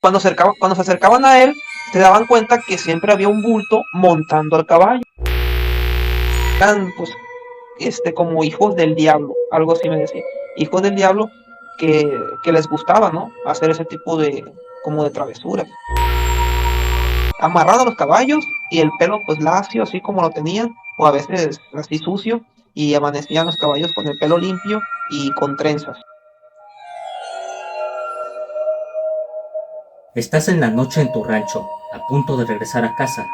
cuando se acercaban a él, se daban cuenta que siempre había un bulto montando al caballo. Eran pues como hijos del diablo, algo así me decía. Hijos del diablo que les gustaba, ¿no? Hacer ese tipo de como de travesuras. Amarrado a los caballos y el pelo pues lacio, así como lo tenían, o a veces así sucio, y amanecían los caballos con el pelo limpio y con trenzas. Estás en la noche en tu rancho, a punto de regresar a casa,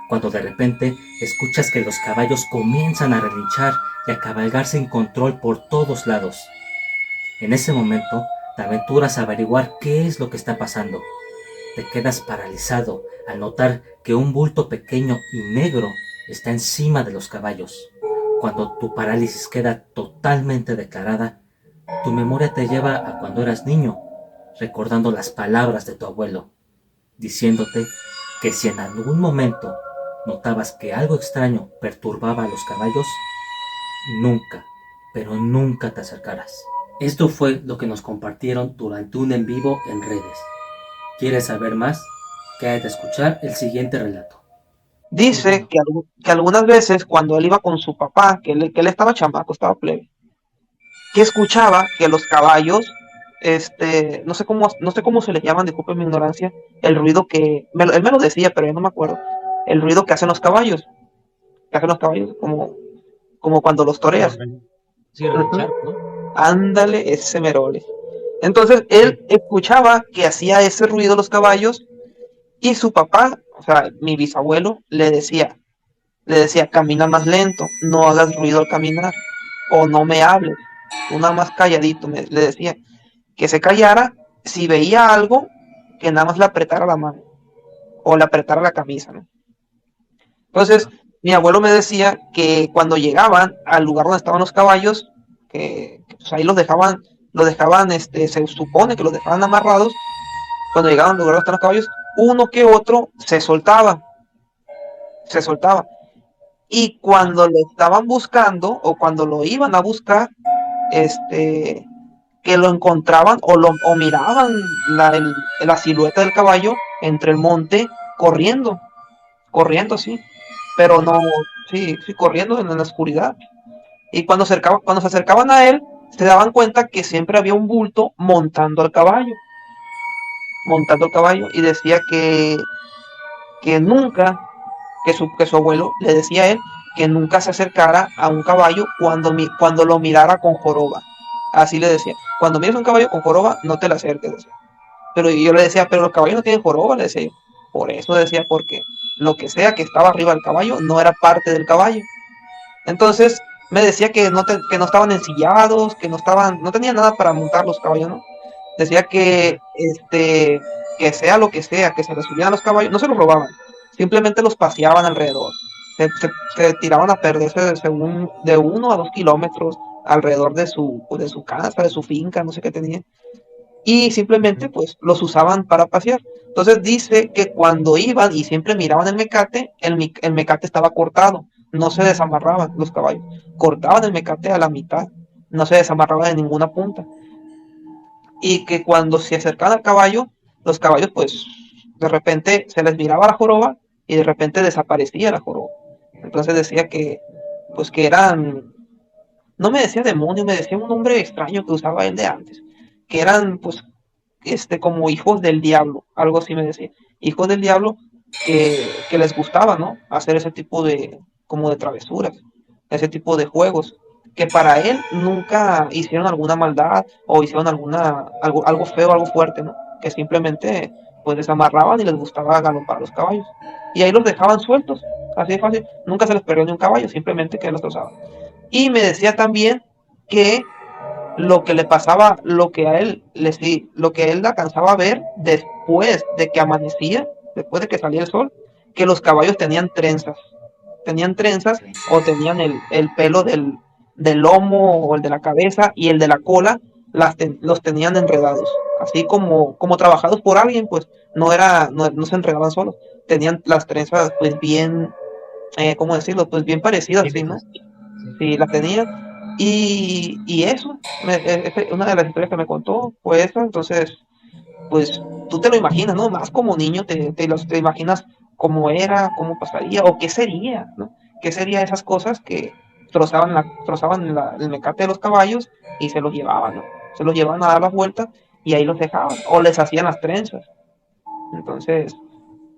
cuando de repente escuchas que los caballos comienzan a relinchar y a cabalgar sin control por todos lados. En ese momento, te aventuras a averiguar qué es lo que está pasando. Te quedas paralizado al notar que un bulto pequeño y negro está encima de los caballos. Cuando tu parálisis queda totalmente declarada, tu memoria te lleva a cuando eras niño, recordando las palabras de tu abuelo, diciéndote que si en algún momento notabas que algo extraño perturbaba a los caballos, nunca, pero nunca te acercaras. Esto fue lo que nos compartieron durante un en vivo en redes. ¿Quieres saber más? Quédate a escuchar el siguiente relato. Dice que algunas veces cuando él iba con su papá, que él estaba chamaco, estaba plebe, que escuchaba que los caballos, no sé cómo se les llaman, disculpen mi ignorancia, el ruido él me lo decía, pero yo no me acuerdo, el ruido que hacen los caballos, como cuando los toreas. Sí, relinchar, Ujú. ¿no? Ándale, ese merole. Entonces él Sí. escuchaba que hacía ese ruido los caballos y su papá, o sea, mi bisabuelo, le decía, camina más lento, no hagas ruido al caminar, o no me hables, tú nada más calladito, le decía, que se callara si veía algo, que nada más le apretara la mano, o le apretara la camisa, ¿no? Entonces, Ajá. mi abuelo me decía que cuando llegaban al lugar donde estaban los caballos, que, pues, ahí los dejaban, se supone que los dejaban amarrados, cuando llegaban al lugar donde estaban los caballos, uno que otro se soltaba. Y Ajá. cuando lo estaban buscando o cuando lo iban a buscar, este, que lo encontraban o miraban la silueta del caballo entre el monte corriendo, sí, pero Órale. no, sí, sí, corriendo en la oscuridad. Y cuando se acercaban a él, se daban cuenta que siempre había un bulto montando al caballo, y decía que nunca, que su abuelo le decía a él que nunca se acercara a un caballo cuando lo mirara con joroba. Así le decía, cuando mires un caballo con joroba, no te le acerques, decía. Pero yo le decía, pero los caballos no tienen joroba, le decía yo. Por eso decía, porque lo que sea que estaba arriba del caballo no era parte del caballo. Entonces me decía que no estaban ensillados, no tenían nada para montar los caballos, ¿no? Decía que sea lo que sea, que se les subieran los caballos, no se los robaban, simplemente los paseaban alrededor. Se tiraban a perderse según de 1 a 2 kilómetros alrededor de su casa, de su finca, no sé qué tenía. Y simplemente Ujú. pues los usaban para pasear. Entonces dice que cuando iban y siempre miraban el mecate, el mecate estaba cortado, no se desamarraban los caballos, cortaban el mecate a la mitad, no se desamarraba de ninguna punta. Y que cuando se acercaban al caballo, los caballos pues de repente se les miraba la joroba y de repente desaparecía la joroba. Entonces decía que pues que eran, no me decía demonio, me decía un nombre extraño que usaba él de antes, que eran pues como hijos del diablo, algo así me decía, hijos del diablo que les gustaba, ¿no? Hacer ese tipo como de travesuras, ese tipo de juegos, que para él nunca hicieron alguna maldad o hicieron algo feo, algo fuerte, ¿no? Que simplemente pues desamarraban y les gustaba galopar a los caballos. Y ahí los dejaban sueltos, así de fácil, nunca se les perdió ni un caballo, simplemente que los trozaban. Y me decía también que lo que le pasaba, lo que él alcanzaba a ver después de que amanecía, después de que salía el sol, que los caballos tenían trenzas Ok. o tenían el pelo del lomo o el de la cabeza y el de la cola, los tenían enredados, así como trabajados por alguien, pues no se enredaban solos, tenían las trenzas pues bien, ¿cómo decirlo? Pues bien parecidas, Bien ¿sí, no? hechas. Sí. Sí, las tenía. Y eso, una de las historias que me contó fue esa. Entonces, pues tú te lo imaginas, ¿no? Más como niño te imaginas cómo era, cómo pasaría, o qué sería, ¿no? ¿Qué sería esas cosas que el mecate de los caballos y se los llevaban, ¿no? Se los llevaban a dar las vueltas y ahí los dejaban, o les hacían las trenzas. Entonces,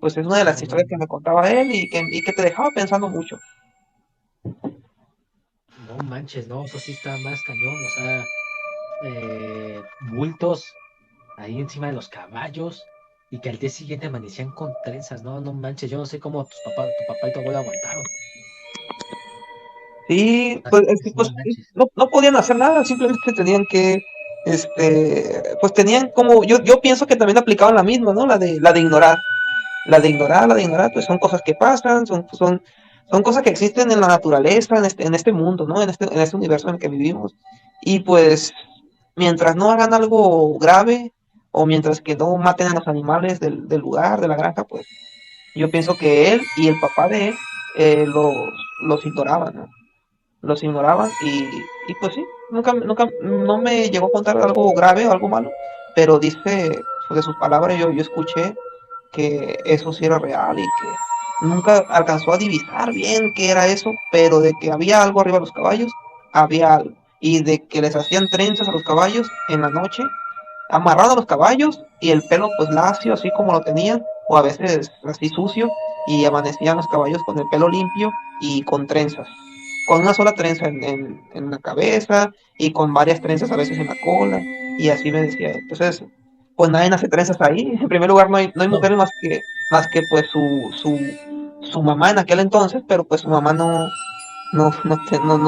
pues es una de las No, historias que me contaba él y que te dejaba pensando mucho. no manches, no, eso sí está más cañón, o sea, bultos ahí encima de los caballos y que al día siguiente amanecían con trenzas, no, no manches, yo no sé cómo tu papá y tu abuelo aguantaron. Sí, Ah, pues, es que, no pues manches. no podían hacer nada, simplemente tenían que, pues tenían como, yo pienso que también aplicaban la misma, ¿no? La de ignorar, la de ignorar, pues son cosas que pasan, son cosas que existen en la naturaleza, en este mundo, ¿no? En este universo en el que vivimos. Y pues, mientras no hagan algo grave, o mientras que no maten a los animales del lugar, de la granja, pues yo pienso que él y el papá de él los ignoraban, ¿no? Los ignoraban y pues sí, no me llegó a contar algo grave o algo malo, pero dice, pues, de sus palabras yo escuché que eso sí era real y que nunca alcanzó a divisar bien qué era eso, pero de que había algo arriba de los caballos, había algo. Y de que les hacían trenzas a los caballos en la noche, amarrado a los caballos y el pelo pues lacio, así como lo tenían, o a veces así sucio, y amanecían los caballos con el pelo limpio y con trenzas. Con una sola trenza en la cabeza y con varias trenzas a veces en la cola, y así me decía. Entonces, pues nadie hace trenzas ahí. En primer lugar, no hay No, mujeres más que pues su mamá en aquel entonces, pero pues su mamá no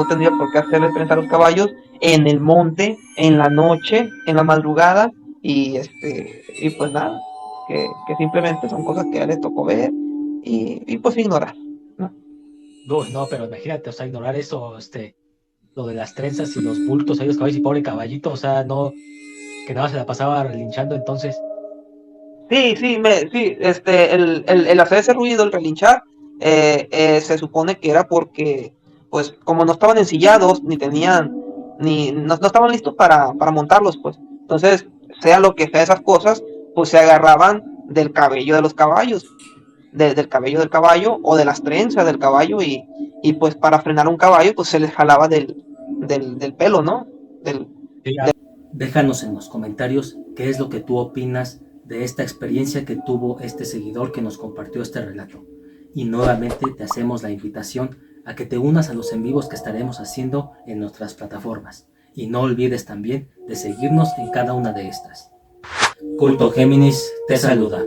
tendría por qué hacerle trenza a los caballos en el monte, en la noche, en la madrugada, y pues nada, que simplemente son cosas que a él le tocó ver y pues ignorar, ¿no? no, no, pero imagínate, o sea, ignorar eso, lo de las trenzas y los bultos ahí, los caballos y pobre caballito, o sea, no, que nada se la pasaba relinchando entonces. Sí, el hacer ese ruido, el relinchar, se supone que era porque, pues, como no estaban ensillados, no estaban listos para montarlos, pues. Entonces, sea lo que sea esas cosas, pues se agarraban del cabello de los caballos, del cabello del caballo o de las trenzas del caballo y pues para frenar un caballo, pues se les jalaba del pelo, ¿no? Del, Sí, Déjanos en los comentarios qué es lo que tú opinas de esta experiencia que tuvo este seguidor que nos compartió este relato. Y nuevamente te hacemos la invitación a que te unas a los en vivos que estaremos haciendo en nuestras plataformas. Y no olvides también de seguirnos en cada una de estas. Culto Géminis te saluda.